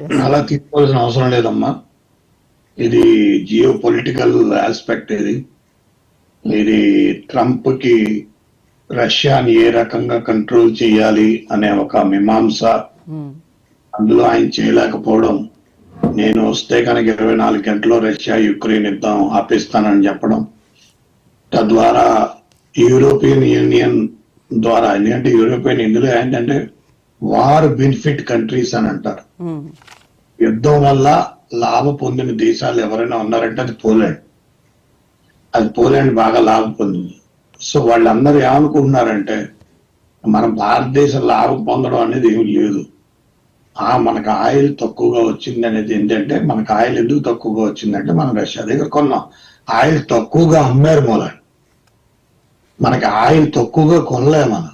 Yes. అలా తీసుకోవాల్సిన అవసరం లేదమ్మా. ఇది జియో పొలిటికల్ ఆస్పెక్ట్. ఇది ట్రంప్ కి రష్యాని ఏ రకంగా కంట్రోల్ చేయాలి అనే ఒక మీమాంస. హ్మ్. అందులో ఆయన చేయలేకపోవడం, నేను వస్తే కనుక 24 గంటల్లో రష్యా యుక్రెయిన్ యుద్ధం ఆపేస్తానని చెప్పడం, తద్వారా యూరోపియన్ యూనియన్ ద్వారా, ఎందుకంటే యూరోపియన్ ఇందులో ఏంటంటే వార్ బెనిఫిట్ కంట్రీస్ అని అంటారు. హ్మ్. యుద్ధం వల్ల లాభ పొందిన దేశాలు ఎవరైనా ఉన్నారంటే అది పోలాండ్. అది పోలాండ్ బాగా లాభం పొందింది. సో వాళ్ళందరూ ఏమనుకుంటున్నారంటే మన భారతదేశం లాభం పొందడం అనేది ఏమి లేదు. మనకు ఆయిల్ తక్కువగా వచ్చింది అనేది ఏంటంటే, మనకు ఆయిల్ ఎందుకు తక్కువగా వచ్చిందంటే మనం రష్యా దగ్గర కొన్నాం. ఆయిల్ తక్కువగా అమ్మారు మూలని. మనకి ఆయిల్ తక్కువగా కొనలే మనం,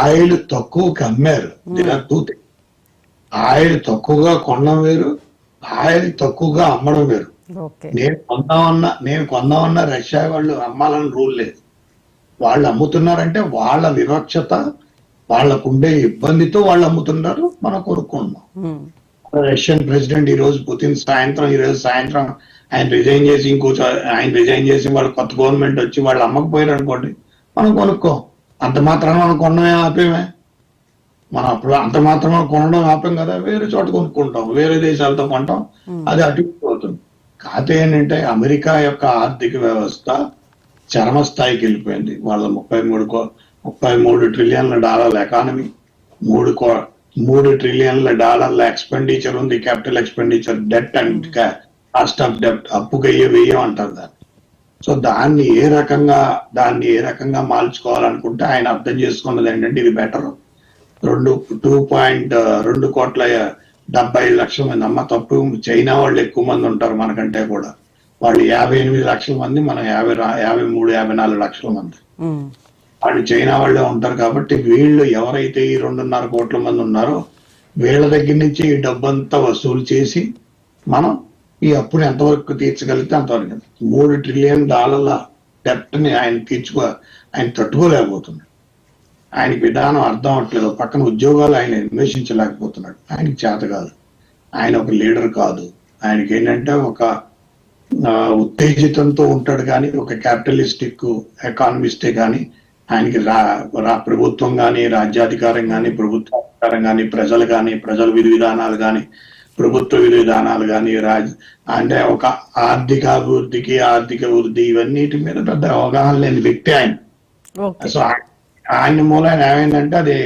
ఆయిల్ తక్కువకి అమ్మారు. ఆయిల్ తక్కువగా కొనడం వేరు, ఆయిల్ తక్కువగా అమ్మడం వేరు. ఓకే. నేను కొందామన్నా రష్యా వాళ్ళు అమ్మాలని రూల్ లేదు. వాళ్ళు అమ్ముతున్నారంటే వాళ్ళ వివక్షత, వాళ్ళకుండే ఇబ్బందితో వాళ్ళు అమ్ముతున్నారు, మనం కొనుక్కుంటున్నాం. హ్మ్. రష్యన్ ప్రెసిడెంట్ ఈ రోజు పుతిన్ ఈ రోజు సాయంత్రం ఆయన రిజైన్ చేసి వాళ్ళు కొత్త గవర్నమెంట్ వచ్చి వాళ్ళు అమ్మకపోయారు అనుకోండి, మనం కొనుక్కోం. అంత మాత్రాన మనం కొనడమే ఆపేమే. మనం అప్పుడు అంత మాత్రమే కొనడం ఆపేం కదా, వేరే చోట కొనుక్కుంటాం, వేరే దేశాలతో కొంటాం, అది అటు ఇటు అవుతుంది. కాకపోతే ఏంటంటే అమెరికా యొక్క ఆర్థిక వ్యవస్థ చరమ స్థాయికి వెళ్ళిపోయింది. వాళ్ళ 33 ట్రిలియన్ల డాలర్ల ఎకానమీ, 3 ట్రిలియన్ల డాలర్ల ఎక్స్పెండిచర్ ఉంది, capital expenditure, debt and cost of డెప్ట్, అప్పుకయ్యే వెయ్యం అంటారు దాన్ని. సో దాన్ని ఏ రకంగా మార్చుకోవాలనుకుంటే ఆయన అర్థం చేసుకున్నది ఏంటంటే ఇది బెటర్. 2.2 కోట్ల 70 లక్షల మంది, అమ్మ తప్పు, చైనా వాళ్ళు ఎక్కువ మంది ఉంటారు మనకంటే కూడా. వాళ్ళు 58 లక్షల మంది, మనం 53-54 లక్షల మంది. హ్మ్. వాళ్ళు చైనా వాళ్ళే ఉంటారు. కాబట్టి వీళ్ళు ఎవరైతే ఈ 2.5 కోట్ల మంది ఉన్నారో వీళ్ళ దగ్గర నుంచి ఈ డబ్బంతా వసూలు చేసి మనం ఈ అప్పుని ఎంతవరకు తీర్చగలిగితే అంతవరకు. 3 ట్రిలియన్ డాలర్ల డెప్ట్ ని ఆయన తట్టుకోలేకపోతున్నాడు. ఆయనకి విధానం అర్థం అవట్లేదు. పక్కన ఉద్యోగాలు ఆయన అన్వేషించలేకపోతున్నాడు. ఆయనకి చేత కాదు, ఆయన ఒక లీడర్ కాదు. ఆయనకి ఏంటంటే ఒక ఉత్తేజితంతో ఉంటాడు, కానీ ఒక క్యాపిటలిస్టిక్ ఎకానమిస్టే కానీ ఆయనకి ప్రభుత్వం కానీ, రాజ్యాధికారం కానీ, ప్రభుత్వాధికారం కానీ, ప్రజల విధి విధానాలు కానీ, ప్రభుత్వ విధి విధానాలు కానీ, అంటే ఒక ఆర్థిక వృద్ధి ఇవన్నిటి మీద పెద్ద అవగాహన లేని వ్యక్తి ఆయన. ఓకే. సో ఆయన మూలన ఏమైందంటే అది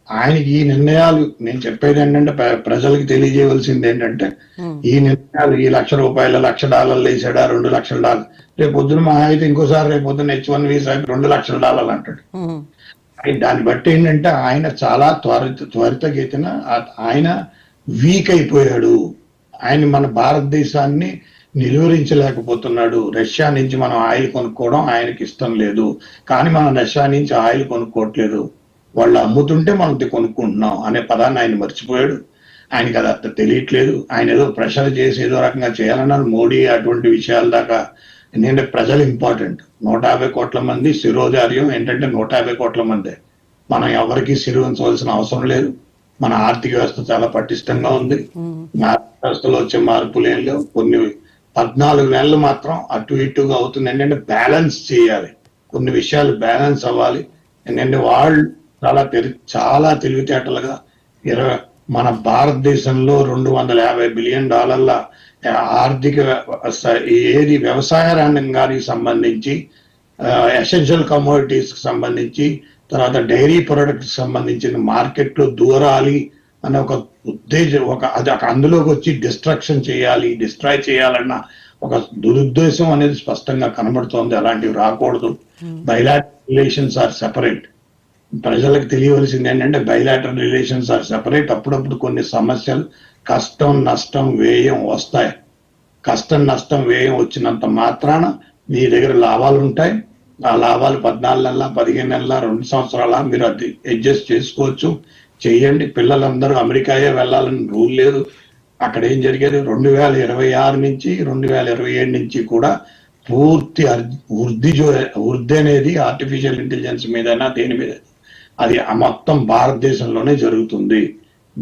ఆయనకి ఈ నిర్ణయాలు, నేను చెప్పేది ఏంటంటే ప్రజలకు తెలియజేయవలసింది ఏంటంటే ఈ నిర్ణయాలు, ఈ $1,00,000 $1,00,000 వేసాడా, $2,00,000, రేపు పొద్దున మహా అయితే ఇంకోసారి రేపు పొద్దున H1 వీసాకి $2,00,000 అంటాడు. దాన్ని బట్టి ఏంటంటే ఆయన చాలా త్వరితగతిన ఆయన వీక్ అయిపోయాడు. ఆయన మన భారతదేశాన్ని నిలువరించలేకపోతున్నాడు. రష్యా నుంచి మనం ఆయిల్ కొనుక్కోవడం ఆయనకి ఇష్టం లేదు, కానీ మనం రష్యా నుంచి ఆయిల్ కొనుక్కోవట్లేదు, వాళ్ళు అమ్ముతుంటే మనం కొనుక్కుంటున్నాం అనే పదాన్ని ఆయన మర్చిపోయాడు. ఆయనకి అది అర్థం తెలియట్లేదు. ఆయన ఏదో ప్రెషర్ చేసి ఏదో రకంగా చేయాలన్నారు మోడీ. అటువంటి విషయాల దాకా ఎందుకంటే ప్రజలు ఇంపార్టెంట్. 150 కోట్ల మంది శిరోధార్యం ఏంటంటే 150 కోట్ల మందే. మనం ఎవరికి శిరోధించవలసిన అవసరం లేదు. మన ఆర్థిక వ్యవస్థ చాలా పటిష్టంగా ఉంది. ఆర్థిక వ్యవస్థలో వచ్చే మార్పులు ఏం లేవు. కొన్ని 14 నెలలు మాత్రం అటు ఇటుగా అవుతుంది. ఏంటంటే బ్యాలెన్స్ చేయాలి, కొన్ని విషయాలు బ్యాలెన్స్ అవ్వాలి. ఎందుకంటే వాళ్ళు చాలా తెలివితేటలుగా మన భారతదేశంలో $250 బిలియన్ ఆర్థిక ఏది వ్యవసాయ రంగానికి సంబంధించి, ఎసెన్షియల్ కమోడిటీస్ కి సంబంధించి, తర్వాత డైరీ ప్రొడక్ట్స్ సంబంధించిన మార్కెట్లో దూరాలి అనే ఒక ఉద్దేశం, అందులోకి వచ్చి డిస్ట్రాయ్ చేయాలన్న ఒక దురుద్దేశం అనేది స్పష్టంగా కనబడుతోంది. అలాంటివి రాకూడదు. Bilateral relations are separate. ప్రజలకు తెలియవలసింది ఏంటంటే బైలాటరల్ రిలేషన్స్ ఆర్ సెపరేట్. అప్పుడప్పుడు కొన్ని సమస్యలు, కష్టం నష్టం వ్యయం వస్తాయి. కష్టం నష్టం వ్యయం వచ్చినంత మాత్రాన మీ దగ్గర లాభాలు ఉంటాయి. ఆ లాభాలు 14 నెలల 15 నెలల 2 సంవత్సరాల మీరు అది అడ్జస్ట్ చేసుకోవచ్చు, చెయ్యండి. పిల్లలందరూ అమెరికాయే వెళ్ళాలని రూల్ లేదు. అక్కడ ఏం జరిగేది 2026 నుంచి 2027 నుంచి కూడా పూర్తి వృద్ధి అనేది ఆర్టిఫిషియల్ ఇంటెలిజెన్స్ మీదైనా దేని మీద అది మొత్తం భారతదేశంలోనే జరుగుతుంది.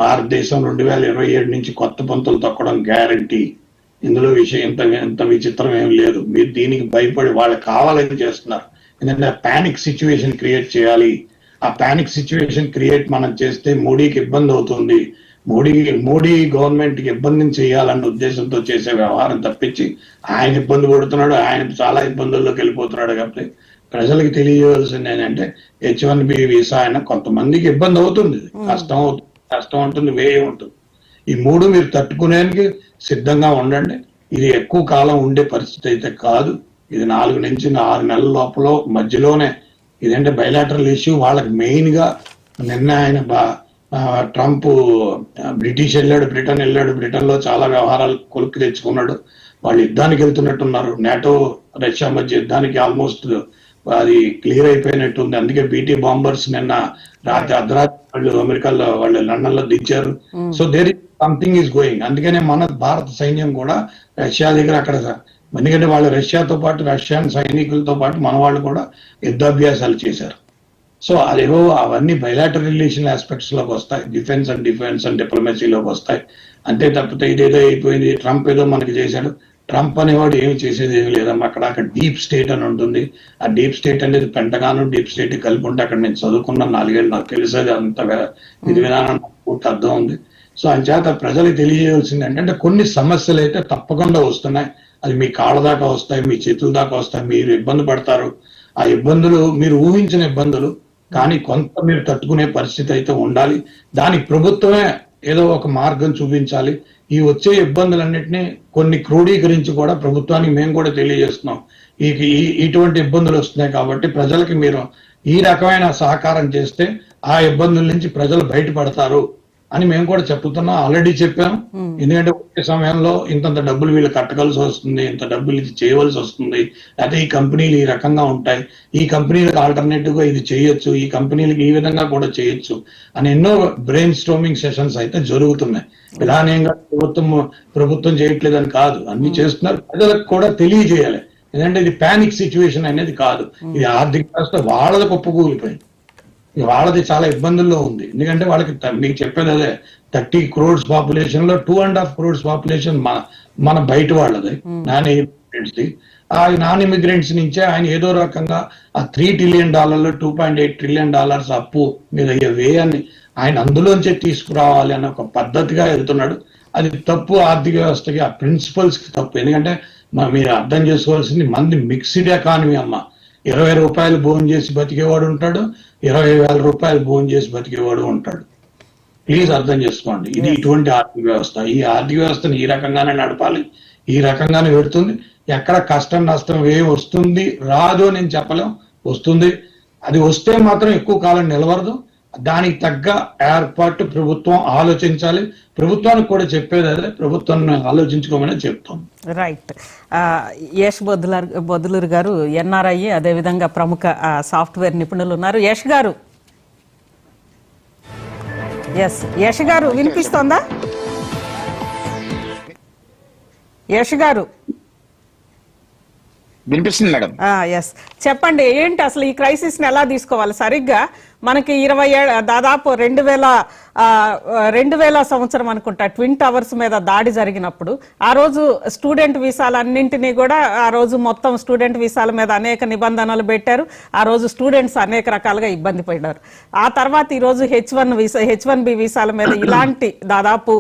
భారతదేశం 2027 నుంచి కొత్త పంతులు తొక్కడం గ్యారంటీ. ఇందులో విషయం ఎంత విచిత్రం ఏం లేదు. మీరు దీనికి భయపడి వాళ్ళు కావాలని చేస్తున్నారు. ఎందుకంటే పానిక్ సిచ్యువేషన్ క్రియేట్ చేయాలి. ఆ పానిక్ సిచ్యువేషన్ క్రియేట్ మనం చేస్తే మోడీకి ఇబ్బంది అవుతుంది. మోడీ గవర్నమెంట్ కి ఇబ్బందిని చేయాలన్న ఉద్దేశంతో చేసే వ్యవహారం తప్పించి ఆయన ఇబ్బంది పడుతున్నాడు, ఆయన చాలా ఇబ్బందుల్లోకి వెళ్ళిపోతున్నాడు. కాబట్టి ప్రజలకు తెలియజేయాల్సింది ఏంటంటే H1B వీసా అయినా కొంతమందికి ఇబ్బంది అవుతుంది, కష్టం ఉంటుంది, వ్యయం ఉంటుంది. ఈ మూడు మీరు తట్టుకునేందుకు సిద్ధంగా ఉండండి. ఇది ఎక్కువ కాలం ఉండే పరిస్థితి అయితే కాదు. ఇది 4 నుంచి 6 నెలల లోపల మధ్యలోనే ఇదంటే బయలాటరల్ ఇష్యూ. వాళ్ళకి మెయిన్ గా నిన్న ఆయన ట్రంప్ బ్రిటన్ వెళ్ళాడు. బ్రిటన్ లో చాలా వ్యవహారాలు కొలుక్కి తెచ్చుకున్నాడు. వాళ్ళు యుద్ధానికి వెళ్తున్నట్టున్నారు. నాటో రష్యా మధ్య యుద్ధానికి ఆల్మోస్ట్ అది క్లియర్ అయిపోయినట్టుంది. అందుకే BT బాంబర్స్ నిన్న రాత్రి అర్ధరాత్రి వాళ్ళు అమెరికాలో వాళ్ళు లండన్ లో దించారు. So there is something is going. అందుకనే మన భారత సైన్యం కూడా రష్యా దగ్గర అక్కడ, ఎందుకంటే వాళ్ళు రష్యాతో పాటు రష్యన్ సైనికులతో పాటు మన వాళ్ళు కూడా యుద్ధాభ్యాసాలు చేశారు. సో అదేవో అవన్నీ బయలాటరల్ రిలేషన్ ఆస్పెక్ట్స్ లోకి వస్తాయి, డిఫెన్స్ అండ్ డిప్లొమసీలోకి వస్తాయి. అంతే తప్పితే ఇదేదో అయిపోయింది, ట్రంప్ ఏదో మనకి చేశాడు. ట్రంప్ అనేవాడు ఏమి చేసేది ఏమి లేదమ్మా. అక్కడ డీప్ స్టేట్ అని ఉంటుంది. ఆ డీప్ స్టేట్ అనేది పెంటగాను డీప్ స్టేట్ కలిపి ఉంటే అక్కడ నేను చదువుకున్న 4 ఏళ్ళు నాకు తెలిసేది అంత విధి విధానం పూర్తి అర్థం ఉంది. సో అంచేత ప్రజలకు తెలియజేయాల్సింది ఏంటంటే కొన్ని సమస్యలు అయితే తప్పకుండా వస్తున్నాయి. అది మీ కాళ్ళ దాకా వస్తాయి, మీ చేతుల దాకా వస్తాయి, మీరు ఇబ్బంది పడతారు. ఆ ఇబ్బందులు మీరు ఊహించిన ఇబ్బందులు, కానీ కొంత మీరు తట్టుకునే పరిస్థితి అయితే ఉండాలి. దానికి ప్రభుత్వమే ఏదో ఒక మార్గం చూపించాలి. ఈ వచ్చే ఇబ్బందులన్నింటినీ కొన్ని క్రోడీకరించి కూడా ప్రభుత్వానికి మేము కూడా తెలియజేస్తున్నాం. ఇటువంటి ఇబ్బందులు వస్తున్నాయి కాబట్టి ప్రజలకి మీరు ఈ రకమైన సహకారం చేస్తే ఆ ఇబ్బందుల నుంచి ప్రజలు బయటపడతారు అని మేము కూడా చెప్తున్నాం. ఆల్రెడీ చెప్పాము. ఎందుకంటే ఒకే సమయంలో ఇంతంత డబ్బులు వీళ్ళు కట్టగలసి వస్తుంది, ఇంత డబ్బులు ఇది చేయవలసి వస్తుంది, లేకపోతే ఈ కంపెనీలు ఈ రకంగా ఉంటాయి, ఈ కంపెనీలకు ఆల్టర్నేటివ్ గా ఇది చేయొచ్చు, ఈ కంపెనీలకు ఈ విధంగా కూడా చేయొచ్చు అని ఎన్నో బ్రెయిన్ స్ట్రోమింగ్ సెషన్స్ అయితే జరుగుతున్నాయి. విధానంగా ప్రభుత్వం చేయట్లేదని కాదు, అన్ని చేస్తున్నారు. ప్రజలకు కూడా తెలియజేయాలి. ఎందుకంటే ఇది పానిక్ సిచ్యువేషన్ అనేది కాదు, ఇది ఆర్థిక వ్యవస్థ వాళ్ళది కుప్పకూలిపోయింది, వాళ్ళది చాలా ఇబ్బందుల్లో ఉంది. ఎందుకంటే వాళ్ళకి మీకు చెప్పేది అదే 30 crores పాపులేషన్ లో 2.5 crores పాపులేషన్ మన బయట వాళ్ళది, నాన్ ఇమిగ్రెంట్స్ ది. ఆ నాన్ ఇమిగ్రెంట్స్ నుంచే ఆయన ఏదో రకంగా ఆ $3 trillion 2.8 trillion అప్పు మీద అయ్యే వ్యయాన్ని ఆయన అందులోంచే తీసుకురావాలి అనే ఒక పద్ధతిగా వెళ్తున్నాడు. అది తప్పు. ఆర్థిక వ్యవస్థకి ఆ ప్రిన్సిపల్స్ కి తప్పు. ఎందుకంటే మీరు అర్థం చేసుకోవాల్సింది మంది మిక్స్డ్ ఎకానమీ అమ్మ. 20 రూపాయలు భోజనం చేసి బతికేవాడు ఉంటాడు, 20,000 రూపాయలు భోజనం చేసి బతికేవాడు ఉంటాడు. ప్లీజ్ అర్థం చేసుకోండి. ఇది ఇటువంటి ఆర్థిక వ్యవస్థ. ఈ ఆర్థిక వ్యవస్థను ఈ రకంగానే నడపాలి, ఈ రకంగానే పెడుతుంది. ఎక్కడ కష్టం నష్టం ఏం వస్తుంది రాదు నేను చెప్పలేం, వస్తుంది. అది వస్తే మాత్రం ఎక్కువ కాలం నిలవరదు. దానికి తగ్గ ఏర్పాటు ప్రభుత్వం ఆలోచించాలి. ప్రభుత్వానికి కూడా చెప్పేది అదే, ప్రభుత్వాన్ని ఆలోచించుకోమని చెప్తాం. రైట్. యష్ బొద్దులూరు గారు NRI, అదేవిధంగా ప్రముఖ సాఫ్ట్వేర్ నిపుణులు ఉన్నారు. యష్ గారు, యష్ గారు వినిపిస్తోందా? యష్ గారు వినిపిస్తుంది మేడం. ఎస్, చెప్పండి. ఏంటి అసలు ఈ క్రైసిస్ ని ఎలా తీసుకోవాలి? సరిగ్గా మనకి 20 దాదాపు 2000 సంవత్సరం అనుకుంటా ట్విన్ టవర్స్ మీద దాడి జరిగినప్పుడు ఆ రోజు స్టూడెంట్ వీసాలన్నింటినీ కూడా ఆ రోజు మొత్తం స్టూడెంట్ వీసాల మీద అనేక నిబంధనలు పెట్టారు. ఆ రోజు స్టూడెంట్స్ అనేక రకాలుగా ఇబ్బంది పడ్డారు. ఆ తర్వాత ఈ రోజు H1B వీసాల మీద ఇలాంటి దాదాపు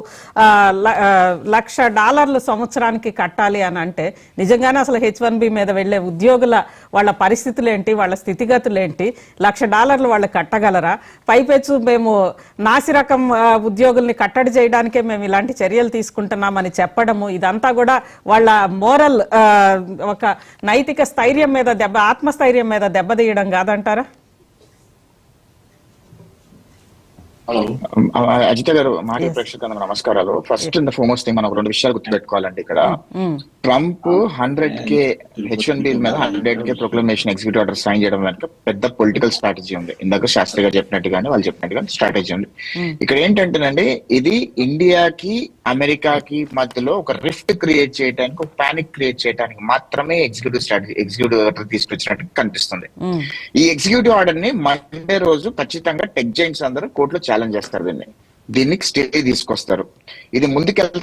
$1,00,000 సంవత్సరానికి కట్టాలి అని అంటే నిజంగానే అసలు H1B మీద వెళ్లే ఉద్యోగుల వాళ్ళ పరిస్థితులు ఏంటి, వాళ్ళ స్థితిగతులు ఏంటి? $1,00,000 వాళ్ళు కట్టగలరా? పైపెచ్చు మేము నాసిరకం ఉద్యోగుల్ని కట్టడి చేయడానికే మేము ఇలాంటి చర్యలు తీసుకుంటున్నామని చెప్పడము, ఇదంతా కూడా వాళ్ళ మోరల్ ఒక నైతిక స్థైర్యం మీద ఆత్మస్థైర్యం మీద దెబ్బతీయడం కాదంటారా? అజిత గారు, మాజీ ప్రేక్షకులకు నమస్కారాలు. ఫస్ట్ అండ్ ఫార్మోస్ట్ థింగ్ మనం 2 విషయాలు గుర్తుపెట్టుకోవాలండి. ఇక్కడ ట్రంప్ 100K H1B మీద 100K proclamation executive order sign చేయడం వెనక పెద్ద పొలిటికల్ స్ట్రాటజీ ఉంది. ఇందాక శాస్త్రి గారు చెప్పినట్టుగానే వాళ్ళు చెప్పినట్టుగా స్ట్రాటజీ ఉంది. ఇక్కడ ఏంటంటేనండి, ఇది ఇండియాకి అమెరికాకి మధ్యలో ఒక రిఫ్ట్ క్రియేట్ చేయడానికి, ఒక పానిక్ క్రియేట్ చేయడానికి మాత్రమే ఎగ్జిక్యూటివ్ ఆర్డర్ తీసుకొచ్చినట్టు కనిపిస్తుంది. ఈ ఎగ్జిక్యూటివ్ ఆర్డర్ ని మండే రోజు ఖచ్చితంగా టెక్ జైంట్స్ అందరూ కోర్టులో ఛాలెంజ్ చేస్తారు. దీన్ని దీనికి స్టే తీసుకొస్తారు. ఇది ముందుకెళ్తే